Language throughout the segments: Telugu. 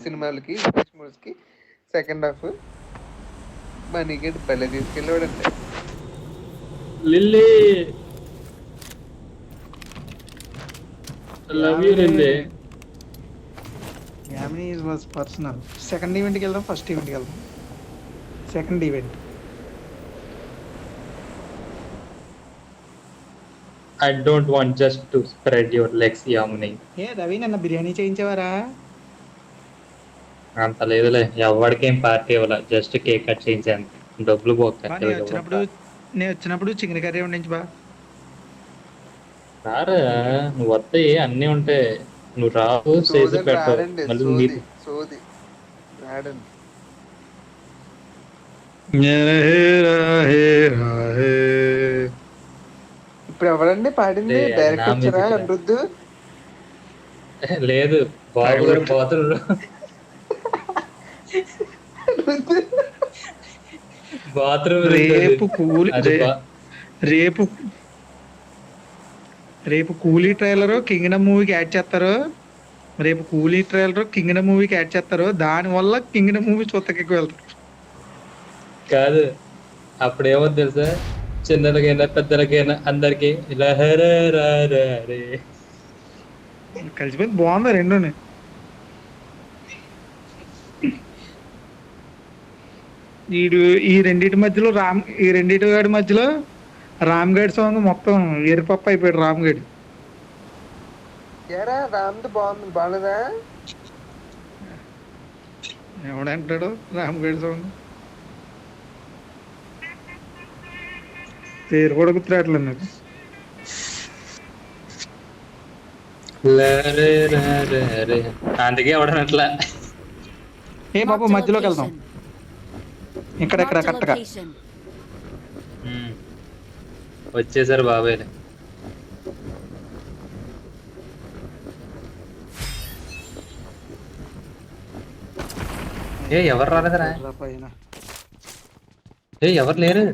సినిమాలకి మూవీస్ కి సెకండ్ హాఫ్ మనీగడ్ భలే తీసుకెళ్ళాడండి. Lily love you Lily. Yamini was personal. Second ఈవెంట్కి వెళ్దాం, ఫస్ట్ ఈవెంట్కి వెళ్దాం. Second event. I don't want just to spread your legs, Yamuni. ఏ రవి నన్ను బిర్యానీ చేయించేవారా? అంత లేదులే, ఎవరికి ఏం పార్టీ ఇవ్వాల, జస్ట్ కేక్ కట్ చేయించాను, డబ్బులు పోక. నేను వచ్చినప్పుడు చికెన్ కర్రీ ఉండించి బా. రారా, నువ్వు వస్తాయి అన్నీ ఉంటాయి, నువ్వు రావు చేసి పెట్టవు. మళ్ళీ మీరు సోది రాడండి. ఇప్పుడు ఎవరండి పాడింది? డైరెక్ట్ వచ్చారా అనిరుద్ధు? లేదు, బాబు గారు పోతున్నారు. బాత్రూమ్ రేపు కూలీ ట్రైలర్ కింగ్డమ్ మూవీకి యాడ్ చేస్తారు. దాని వల్ల కింగ్డమ్ మూవీ చూస్తకి వెళ్తారు. కాదు, అప్పుడేమో తెలుసా, చిన్నలకైనా పెద్దలకైనా అందరికి కలిసిపోయింది. బాగుంది రెండుని. ఈ రెండింటి మధ్యలో రామ్ గడ్ సాంగ్ మొత్తం ఎరిపప్ప అయిపోయాడు. రామ్ గడ్ రామ్ది బాగుంది, బాగుందా? ఎవడంటాడు రామ్ గడ్ సాంగ్ పేరు కూడా గుర్తురావట్లేదు నాకు. అందుకే ఎవడనట్లా. ఏ బాబు మధ్యలోకి వెళ్దాం. ఇక్కడ కరెక్ట్గా వచ్చేసారు బాబాయ్. ఎవరు రాలేదరా? ఎవరు లేరు.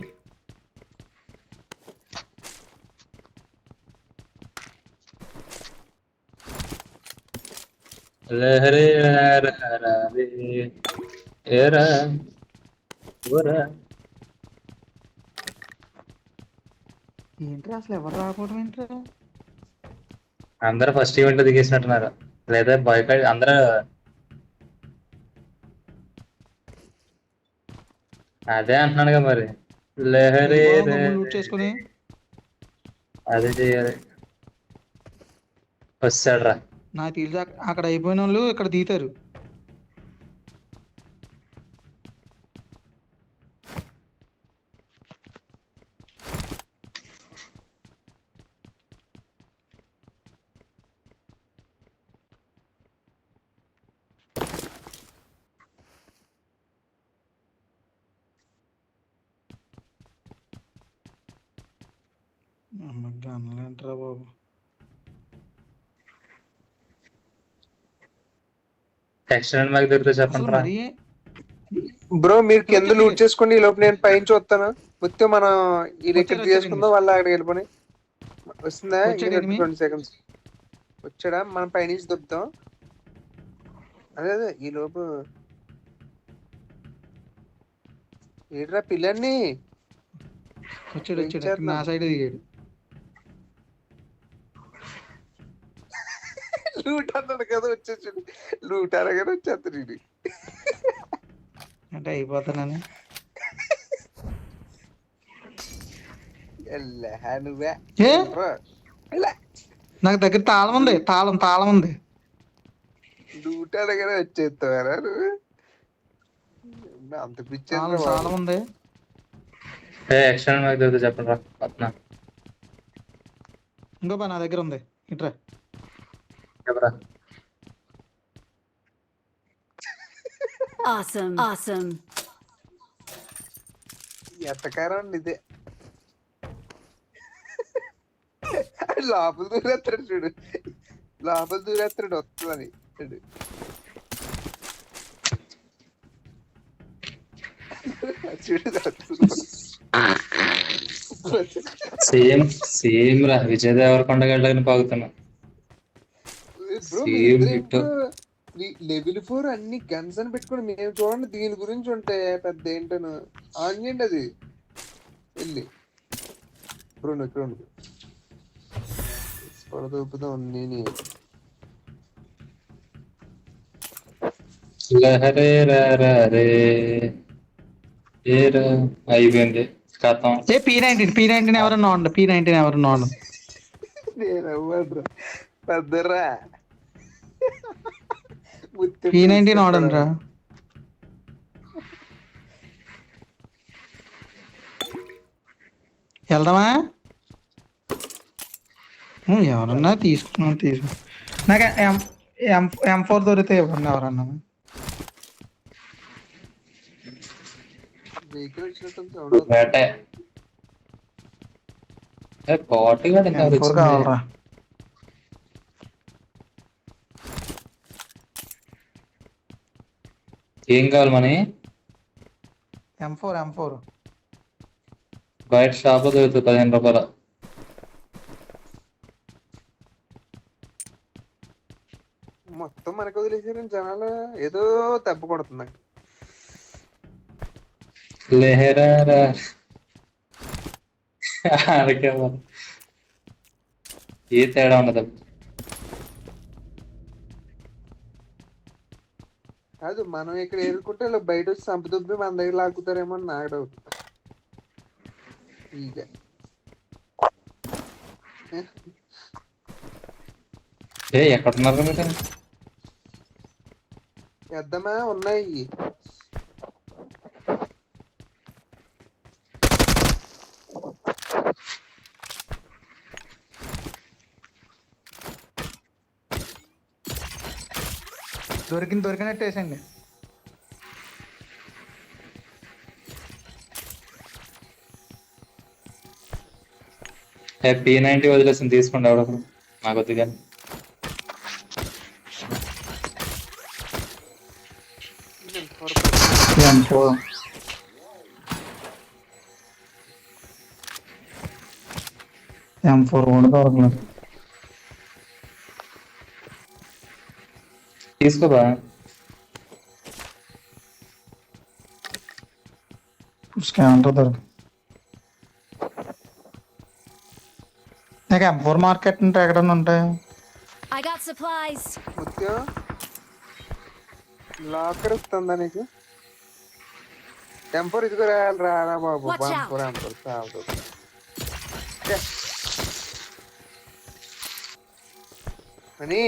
ఏంట్రా అసలు ఎవరు రాకపోవడం ఏంట్రా? అందరూ ఫస్ట్ ఈవెంట్ దిగేసినట్టున్నారు, లేదా బాయ్కాట్ అందరూ. అదే అంటున్నాడుగా మరి, లహరి చేసుకుని అదే చెయ్యాలి. వచ్చాడ్రా. నాకు తెలిసి అక్కడ అయిపోయిన వాళ్ళు ఇక్కడ దిగుతారు. అనలేంటరా బాబు. చెప్పండి బ్రో, మీరు కింద లూట్ చేసుకోండి, ఈ లోపు నేను పైన చూస్తాను. మొత్తం మనం ఈ రికార్డ్ చేసుకుందాం, వాళ్ళు అక్కడికి వెళ్ళిపోయి వస్తుందా? 20 seconds వచ్చాడా? మనం పైనుంచి దొబ్బుతాం. అదే ఈ లోపు ఏడ్రా పిల్లన్ని వచ్చాడు నా సైడ్ దిగాడు. లూట్ అన్నాడు కదా, వచ్చేసాడు. లూట్ అనగానే వచ్చేస్తాడు ఇది అంటే అయిపోతానని. నాకు దగ్గర తాళం ఉంది, తాళం ఉంది. లూట్ అనగానే వచ్చేస్తావారా నువ్వు? అంత పిచ్చి తాళం ఉంది. చెప్పండి. ఇంకో నా దగ్గర ఉంది, ఇట్రా. Awesome. ఎట్టకారం అండి ఇదే. లోపల దూరేస్తాడు చూడు, వస్తుందని సేమ్ రా, విజయ్ దేవరకొండ గడ్డని పాగుతున్నా. లెవెల్ 4 అన్ని గన్స్ అని పెట్టుకుని మేము చూడండి దీని గురించి ఉంటే పెద్ద ఏంటను ఆన్ చేయండి అది వెళ్ళి బ్రో ఇక్కడ ఉండు పడదూపుదాం నేను లహరే రే అయిపోయింది కథం. ఏ P19 ఎవరన్నా ఉండు, P19 ఎవరన్నా ఉండు. నేను అవ్వద్రా పెద్దరా P19 వాడండి రా. వెళ్దామా? ఎవరన్నా తీసుకున్నాం నాకు M4 దొరికితే ఇవ్వండి ఎవరన్నా. వెహికల్ వచ్చినట్టు సౌండ్ వేటే బాటి కూడా ఇంకా M4 కావాలరా. ఏం కావాలి మనీ? M4 బయట షాప్ లో దొరుకుతుంది 15 రూపాయలు. మొత్తం మనకు వదిలేసారు జనాలు ఏదో దెబ్బ కొడుతుంది లెహరా ఏ తేడా ఉండదు. కాదు మనం ఇక్కడ ఏరుకుంటే ఇలా బయట వచ్చి సంపదుబ్బి మన దగ్గర లాక్కుతారేమో అని నాకు డౌట్ ఇక ఎక్కడున్నారు మీరు? పెద్దమా ఉన్నాయి దొరికినట్టు వేసండి. P90 వదిలేసింది తీసుకోండి ఎవడప్పుడు నాకు వద్దు కానీ. M4 కూడా దొరకలేదు. తీసుకోబా. స్కానర్ దొరికి నాకు M4 మార్కెట్ అంటే ఎక్కడన్నా ఉంటాయి. I got supplies. ముత్యం లాకర్ ఇస్తుందా నీకు టెంపర్ ఇదిగో రారా బాబు Watch out. చాలు అని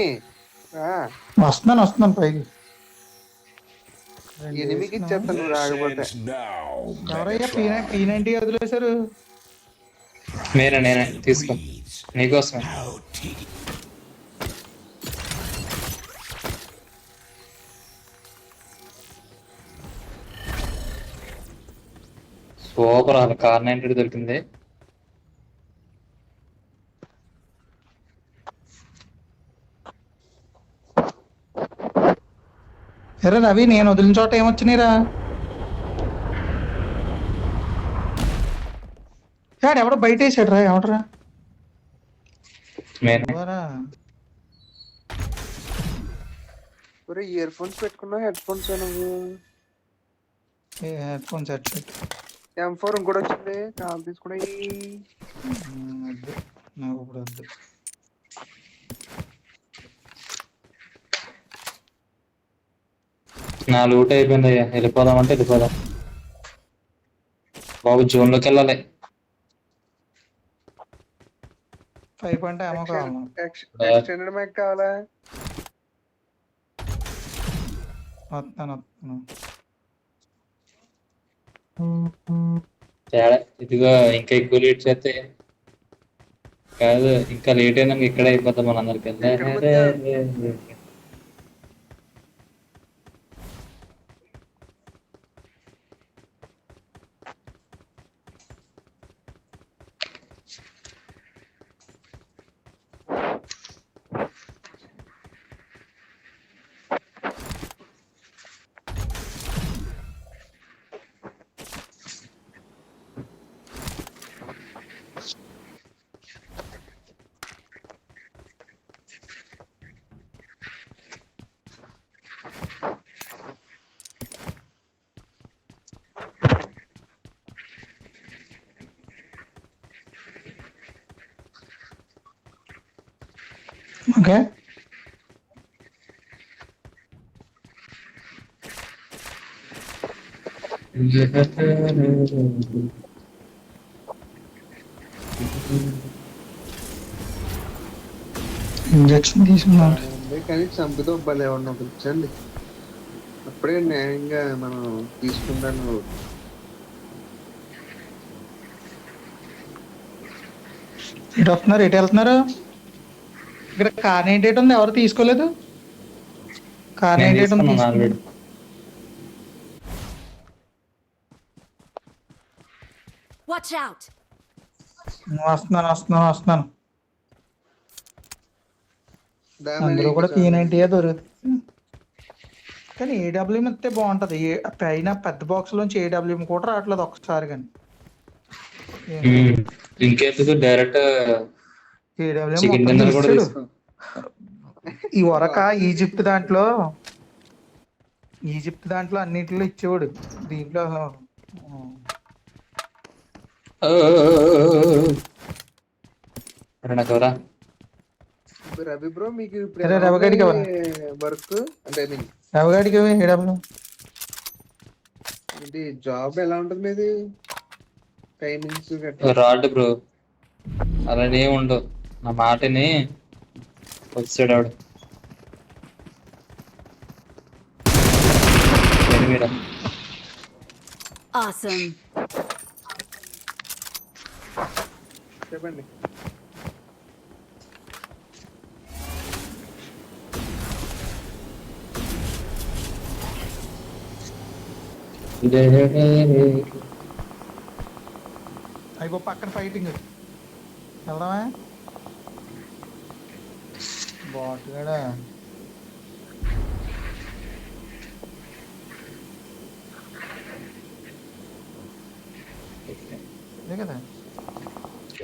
వస్తున్నాను పైకి. ఎనిమికి ఇచ్చేస్తాను నువ్వు రాకపోతే ఎవరయ్యా P90 వదిలేశారు? నేనే తీసుకో నీకోసం. సూపర్ అసలు Kar-90 దొరికింది. ఎరే రవి, నేను వదిలిన చోట ఏమొచ్చినాయిరా? ఎవడో బయట వేసాడు రా. ఎవడరా? ఇయర్ ఫోన్స్ పెట్టుకున్నావు హెడ్ ఫోన్స్ నువ్వు హెడ్ ఫోన్స్ M4 ఇంకోటి వచ్చింది కాల్ తీసుకునే నాకు ఇప్పుడు వద్దు. నా లూట్ అయిపోయింది అయ్యా. వెళ్ళిపోదామంటే వెళ్ళిపోదాం బాబు. జోన్ లోకి వెళ్ళాలి. 5 ఏమో కావాలి. ఎక్స్టెండెడ్ మైక్ కావాలా? వస్తాను. తేడా ఇదిగో ఇంకా ఎక్కువ లేట్ చేస్తే కాదు, ఇంకా లేట్ అయినా ఇక్కడ అయిపోతాం మనందరికి. ఓకే ఇంజక్షన్ తీసుకున్నాం. బాగానే ఉంది కానీ చంపుతో భలే ఉన్న కూర్చోండి. అప్పుడే న్యాయంగా మనం తీసుకుంటాను. ఎటు వస్తున్నారు, ఎటు వెళ్తున్నారు? ఇక్కడ కార్ ఏంటి ఉంది, ఎవరు తీసుకోలేదు? కార్ నేను ఏంటి ఉంది, తీసుకున్నాను ఆల్రెడీ. Watch out! వస్తున్నాను వస్తున్నాను వస్తున్నాను. డ్యామేజ్ అందులో కూడా అయితే చాలు. P90 దొరుకుతుంది. కానీ ఏడబ్ల్యూఎం ఇస్తే బాగుంటది. పైన పెద్ద బాక్స్ లోంచి ఏడబ్ల్యూఎం కూడా రావట్లేదు ఒక్కసారి కానీ. ఇంకెందుకు డైరెక్ట్ ఏడబ్ల్యూఎం చికెన్ మొత్తం డిన్నర్ కూడా తీస్తాడు. తీసుకో. ఈ వరక ఈజిప్ట్ దాంట్లో అన్నింటిలో ఇచ్చేవాడు. దీంట్లో నాకెవరా రవి బ్రో మీకు ఇప్పుడు అరే ఎలా రవిగడికి ఉంది ఎవరా? వర్క్ అంటే ఐ మీన్ ఎవగాడికి ఏడబ్ల్యూ ఇది జాబ్ ఎలా ఉంటుంది మీది? టైమింగ్స్ గట్రా రాడ్ బ్రో అలానే ఉండవు. నా మాటని వచ్చాడు ఆవిడ. ఎనిమిరా Awesome. చెప్పండి. అయిపో పక్కన ఫైటింగ్ వెళ్దామా? బాగుంటుందా? అదే కదా.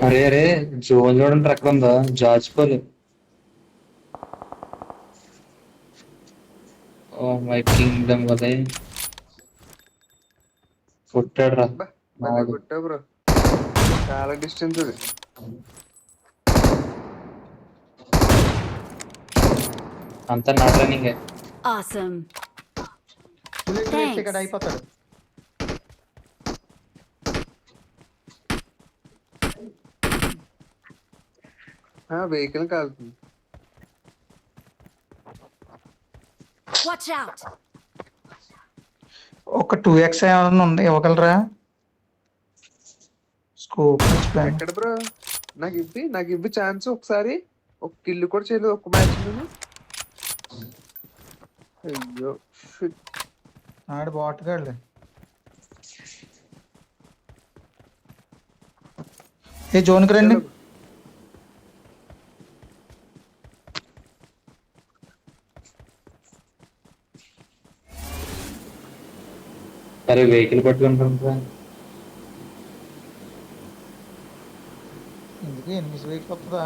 అరే అరే జోన్ చూడండి ట్రక్ ఉందా జార్జ్పల్. ఓ మై కింగ్డమ్ వదే కొట్టాడు రా బా భలే కొట్టావు బ్రో. చాలా డిస్టెన్స్ అది. అంతా నా ట్రైనింగ్. Awesome. ఇక్కడ అయిపోతాడు. వెహికల్ కాలుతుంది. Watch out! ఒక 2x ఏమైనా ఉంది, ఇవ్వగలరా? స్కోప్ ఎక్కడ బ్రో? నాకు ఇవ్వి ఛాన్స్ ఒకసారి. ఒక కిల్లు కూడా చేయలేదు ఒక్క మ్యాచ్ నేను. అయ్యో shit. ఆడు బాటుగాడులే. ఏ జోన్కి రండి. అరే వెహికల్ పట్టుకుంటా. ఎందుకు ఎనిమిది వెహికల్ వస్తుందా?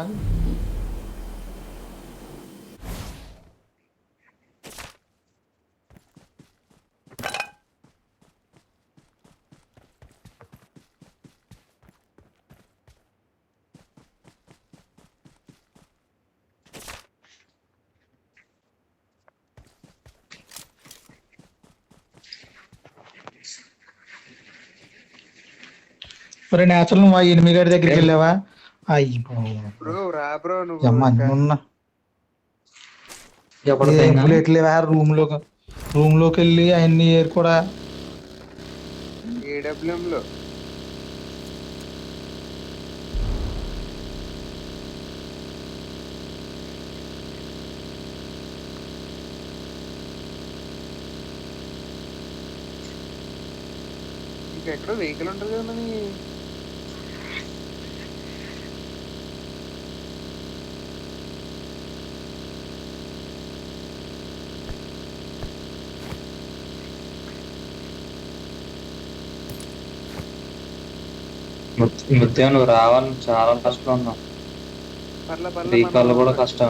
మరి నేచురల్ నువ్వు ఆ ఎనిమిది గారి దగ్గరికి వెళ్ళావా? అయ్యి బ్రో రా బ్రో నువ్వు అమ్మా ఇంకా. ఉన్నా ఎవరిదైనా ఎట్లేవా రూమ్ లోకి వెళ్ళి అవన్నీ ఏరు కూడా AWM లో ఇంకెక్కడో వెహికల్ ఉంటుంది కదా మని. ముత్యం నువ్వు రావాలని చాలా కష్టం ఉన్నావు. రీకాల్ కూడా కష్టం.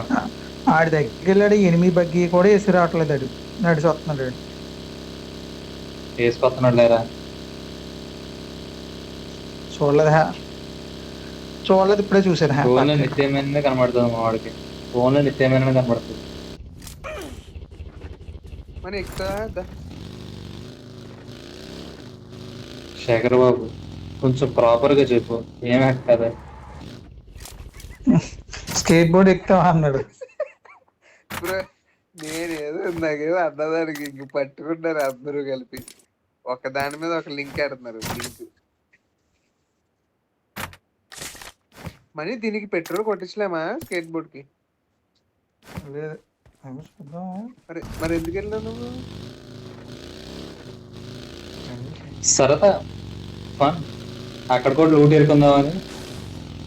ఆడి దగ్గరికి వెళ్ళాడు, ఎనిమిది బగ్గి కూడా వేసి రావట్లేదు. ఆడు నడిచి వస్తున్నాడు. వేసుకొస్తున్నాడు లేరా? చూడలేదు ఇప్పుడే చూసాను. నిత్యం కనబడుతుంది మా వాడికి. ఫోన్లో నిత్యమైన కనబడుతుంది. మన ఎక్కుతా శేఖర్ బాబు కొంచెం ప్రాపర్ గా చెప్పు, ఏం ఎక్కదా? స్కేట్ బోర్డ్ ఎక్కుతావా అన్నాడు. బ్రో నేనేదో నాకేదో అన్నదానికి ఇంక పట్టుకున్నారు అందరూ కలిపి ఒక దాని మీద ఒక లింక్ ఆడుతున్నారు. లింక్ మనీ దీనికి పెట్రోల్ కొట్టించలేమా స్కేట్ బోర్డ్ కి? లేదు చూద్దాం. మరి ఎందుకు వెళ్ళావు నువ్వు? సరదా ఫన్, అక్కడ కూడా లూట్ ఏరుకుందామని.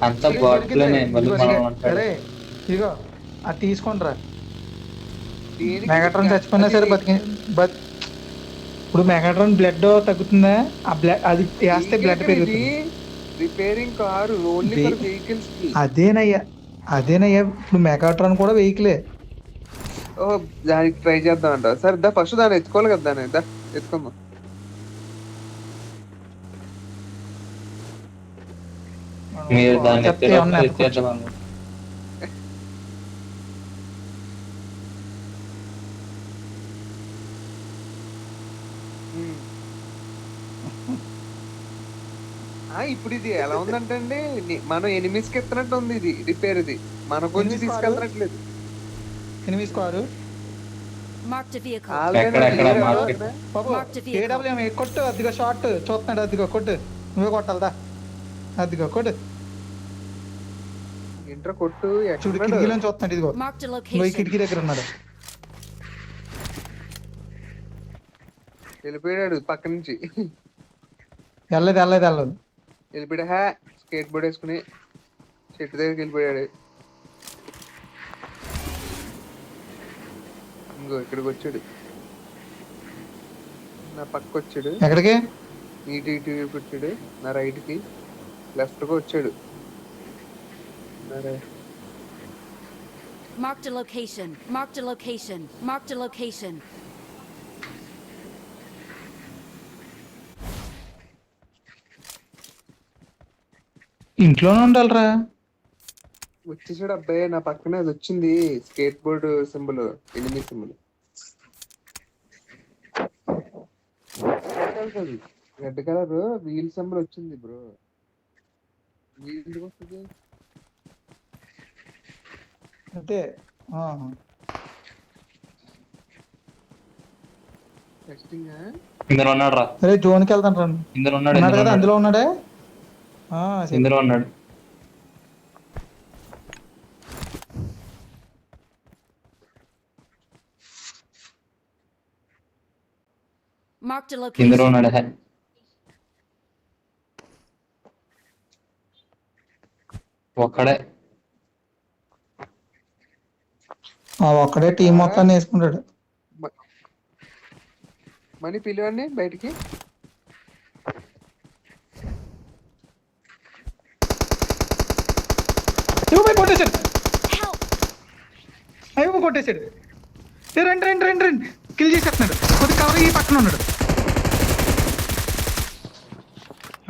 అంతా బాట్లోనే మళ్ళీ మనం అంటాడు. అరే ఇదిగో అది తీసుకుంటారా. దేనికి? మెగాట్రాన్ చచ్చిపోయినా సరే ఇప్పుడు మెగాట్రాన్ బ్లడ్ తగ్గుతుందా? ఆ బ్లడ్ అది వేస్తే బ్లడ్ పెరుగుతుంది. Repairing car only for vehicles కి. అదేనయ్యా ఇప్పుడు మెగాట్రాన్ కూడా వెహికలే. ఓ దానికి ట్రై చేద్దాం అంట. సరే దా ఫస్ట్ దాన్ని ఎత్తుకోవాలి కదా, దాన్ని దా ఎత్తుకుందాం. మీరు దాన్ని ఎత్తేద్దాం. ఇప్పుడు ఇది ఎలా ఉందంటే అండి, మనం ఎనిమిస్ కి ఎత్తినట్టు ఉంది. ఇది రిపేర్, ఇది మన కొంచెం తీసుకెళ్తున్నట్లేదు. ఎనిమిది car Marked a vehicle. AWM కొట్టు. అదిగో షార్ట్ చూస్తున్నాడు. అదిగో కొట్టు. నువ్వే కొట్టాలదా? అదిగో కొట్టు. ఇంటర్ కొట్టు. చూడు కిటికీలో చూస్తున్నాడు. ఇదిగో Marked a నువ్వు location. కిటికీ దగ్గర ఉన్నాడు. వెళ్ళిపోయాడు పక్క నుంచి. వెళ్ళలేదు వెళ్ళిపోయా. స్కేట్ బోర్డ్ వేసుకుని చెట్టు దగ్గరికి వెళ్ళిపోయాడు. ఇంకో ఇక్కడికి వచ్చాడు, నా పక్క వచ్చాడు. ఎక్కడికి? ఇటు వచ్చాడు. నా రైట్ కి లెఫ్ట్ కి వచ్చాడు. Marked a location. Marked a location. Marked a location. ఇంట్లోనే ఉండాలిరా. వచ్చేసాడు అబ్బాయి. నా పక్కనే అది వచ్చింది స్కేట్ బోర్డ్ సింబల్, ఎనిమిది సింబల్. రెడ్ కలర్ వీల్ సింబల్ వచ్చింది బ్రో. వీల్ ఎందుకు వస్తుంది అంటే టెస్టింగ్. ఇందులో ఉన్నాడు రా. అరే జోన్కి వెళ్తాను రండి. ఇందులో ఉన్నాడు కదా అందులో ఉన్నాడే. ఇందులో ఉన్నాడు. Marked a ఇందులో location. ఉన్నాడు. ఒక్కడే ఒక్కడే టీం మొత్తాన్ని వేసుకుంటాడు. మనీ పిలవండి బయటికి. కొట్టేశాడు. అయ్యో కొట్టేశాడు. రండి కిల్ చేసేస్తున్నాడు. కొద్ది కవర్ ఈ పక్కన ఉన్నాడు.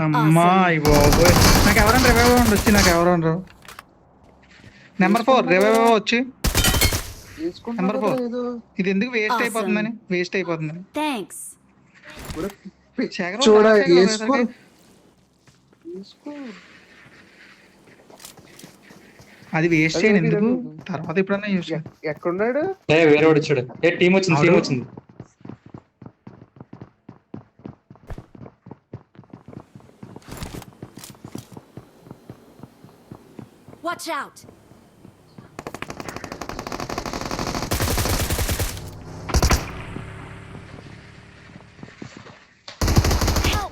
అమ్మాయి బాబోయ్, నాకు ఎవరైనా రివైవ్ వచ్చి నాకు ఎవరు నెంబర్ 4 రివైవ్ వచ్చి నెంబర్ 4. ఇది ఎందుకు వేస్ట్ అయిపోతుందని Thanks. అది వేస్ట్ చేయను ఎందుకు, తర్వాత ఎప్పుడన్నా యూస్. ఎక్కడున్నాడు? వేరే వాడు వచ్చాడు. టీం వచ్చింది. Watch out. Help.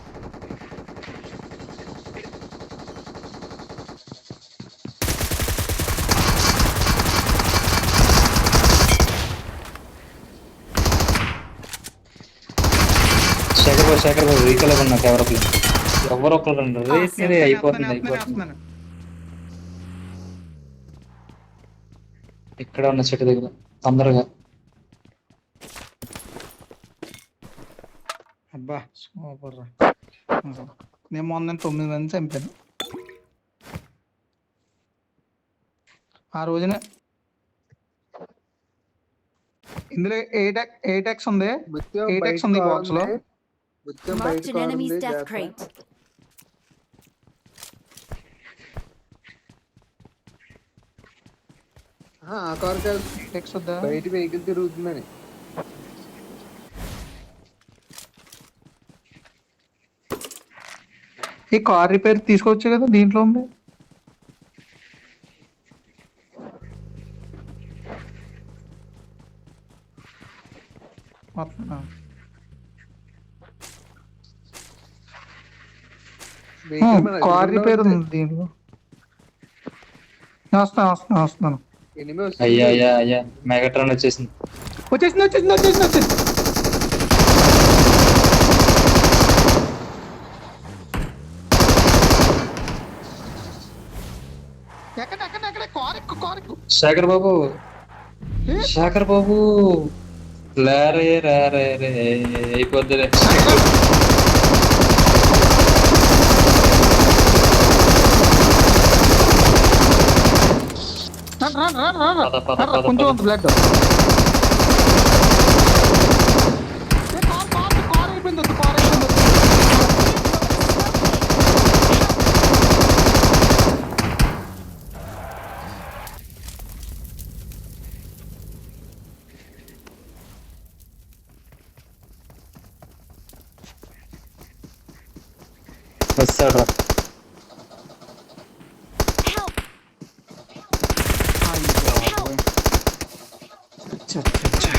శేఖర్ బాబు వెహికల్ నాకు ఎవరో ఒకరు అయిపోతుంది. ఇక్కడ ఉన్న చెట్టు దగ్గర తొందరగా. అబ్బా సూపర్ రా. నేను మొన్న 9 మంది చంపాను ఆ రోజున. ఇందులో 8x ఉంది. ముత్యం 8x బయట ఉంది కార్ బాక్స్ లో. ఉంది. ముత్యం బయట Marked an కార్ enemy's ఉంది, death జాగ్రత్త. crate. ఆ కార్ కాదు, 8x వద్దా? బయట వెహికల్ తిరుగుతుందని. ఈ కార్ రిపేర్ తీసుకోవచ్చు కదా, దీంట్లో ఉంది. మొత్తం. వెహికల్ మన కార్ ఎదురుగుండా రిపేర్ ఉంది. ఉంది దీంట్లో. వస్తాను. ఎనిమి అయ్యా వస్తుంది. అయ్యా అయ్యా మెగాట్రాన్ వచ్చేసింది. వచ్చేసింది. ఎక్కడ కార్ ఎక్కు. శేఖర్ బాబు లేరే అయిపోద్దిలే. పద. కొంచెం బ్లడ్. కార్ అయిపోయింది. వస్తాడు రా.